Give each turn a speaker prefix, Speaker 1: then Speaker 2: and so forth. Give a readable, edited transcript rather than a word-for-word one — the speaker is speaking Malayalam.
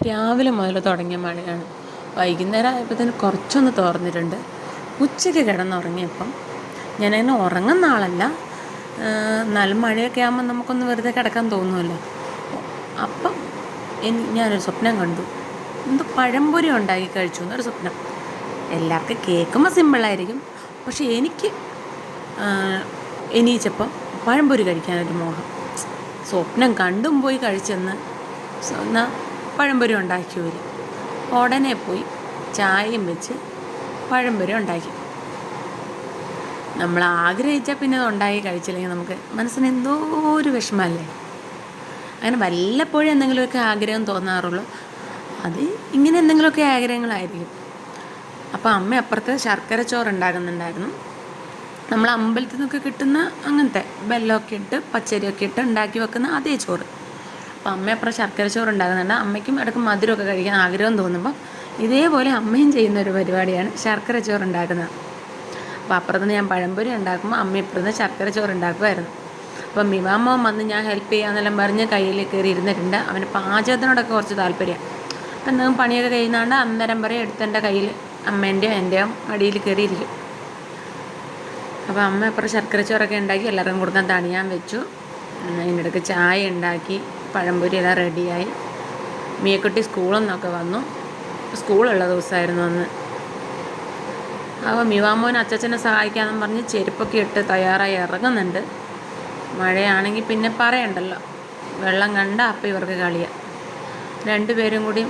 Speaker 1: രാവിലെ മുതൽ തുടങ്ങിയ മഴയാണ്. വൈകുന്നേരം ആയപ്പോഴത്തേന് കുറച്ചൊന്ന് തോർന്നിട്ടുണ്ട്. ഉച്ചയ്ക്ക് കിടന്നുറങ്ങിയപ്പം ഞാനങ്ങനെ ഉറങ്ങുന്ന ആളല്ല, എന്നാലും മഴയൊക്കെ ആകുമ്പോൾ നമുക്കൊന്ന് വെറുതെ കിടക്കാൻ തോന്നുമല്ലോ. അപ്പം ഞാനൊരു സ്വപ്നം കണ്ടു. എന്തോ പഴംപൊരി ഉണ്ടാക്കി കഴിച്ചു എന്നൊരു സ്വപ്നം. എല്ലാവർക്കും കേൾക്കുമ്പോൾ സിമ്പിളായിരിക്കും, പക്ഷെ എനിക്ക് എണീച്ചപ്പം പഴംപൊരി കഴിക്കാനൊരു മോഹം. സ്വപ്നം കണ്ടും പോയി കഴിച്ചെന്ന് എന്നാൽ പഴംപൊരി ഉണ്ടാക്കി വരും. ഉടനെ പോയി ചായയും വെച്ച് പഴംപൊരി ഉണ്ടാക്കി. നമ്മൾ ആഗ്രഹിച്ചാൽ പിന്നെ അത് ഉണ്ടാക്കി കഴിച്ചില്ലെങ്കിൽ നമുക്ക് മനസ്സിന് എന്തോ ഒരു വിഷമമല്ലേ. അങ്ങനെ വല്ലപ്പോഴും എന്തെങ്കിലുമൊക്കെ ആഗ്രഹം തോന്നാറുള്ളൂ. അത് ഇങ്ങനെ എന്തെങ്കിലുമൊക്കെ ആഗ്രഹങ്ങളായിരിക്കും. അപ്പോൾ അമ്മ അപ്പുറത്ത് ശർക്കര ചോറ് ഉണ്ടാക്കുന്നുണ്ടായിരുന്നു. നമ്മൾ അമ്പലത്തിൽ നിന്നൊക്കെ കിട്ടുന്ന അങ്ങനത്തെ വെല്ലമൊക്കെ ഇട്ട് പച്ചരിയൊക്കെ ഇട്ട് ഉണ്ടാക്കി വെക്കുന്ന അതേ ചോറ്. അപ്പോൾ അമ്മ അപ്പുറം ശർക്കര ചോറ് ഉണ്ടാക്കുന്നുണ്ട്. അമ്മയ്ക്കും ഇടയ്ക്ക് മധുരമൊക്കെ കഴിക്കാൻ ആഗ്രഹം തോന്നുമ്പോൾ ഇതേപോലെ അമ്മയും ചെയ്യുന്ന ഒരു പരിപാടിയാണ് ശർക്കര ചോറ് ഉണ്ടാക്കുന്നത്. അപ്പോൾ അപ്പുറത്തുനിന്ന് ഞാൻ പഴംപൊരി ഉണ്ടാക്കുമ്പോൾ അമ്മ ഇപ്പുറത്ത് ശർക്കര ചോറ് ഉണ്ടാക്കുമായിരുന്നു. അപ്പം മിവാമ്മ വന്ന് ഞാൻ ഹെൽപ്പ് ചെയ്യാമെന്നെല്ലാം പറഞ്ഞ് കയ്യിൽ കയറി ഇരുന്നിട്ടുണ്ട്. അവന് പാചകത്തിനോടൊക്കെ കുറച്ച് താല്പര്യമാണ്. അപ്പം എന്തെങ്കിലും പണിയൊക്കെ കഴിയുന്നതുകൊണ്ട് അന്നേരം വരെ എടുത്തെൻ്റെ കയ്യിൽ അമ്മേൻ്റെയോ എൻ്റെയോ മടിയിൽ കയറിയിരിക്കും. അപ്പോൾ അമ്മ അപ്പുറം ശർക്കര ചോറൊക്കെ ഉണ്ടാക്കി എല്ലാവർക്കും കൊടുക്കാൻ തണിയാൻ വെച്ചു. അതിനിടയ്ക്ക് ചായ ഉണ്ടാക്കി, പഴംപൊരി എല്ലാം റെഡിയായി. മിയക്കുട്ടി സ്കൂളിൽ നിന്നൊക്കെ വന്നു. സ്കൂളുള്ള ദിവസമായിരുന്നു അന്ന്. അപ്പോൾ മിവാമോൻ അച്ചച്ചനെ സഹായിക്കാമെന്ന് പറഞ്ഞ് ചെരുപ്പൊക്കെ ഇട്ട് തയ്യാറായി ഇറങ്ങുന്നുണ്ട്. മഴയാണെങ്കിൽ പിന്നെ പറയണ്ടല്ലോ, വെള്ളം കണ്ട അപ്പം ഇവർക്ക് കളിയാണ്. രണ്ടുപേരും കൂടി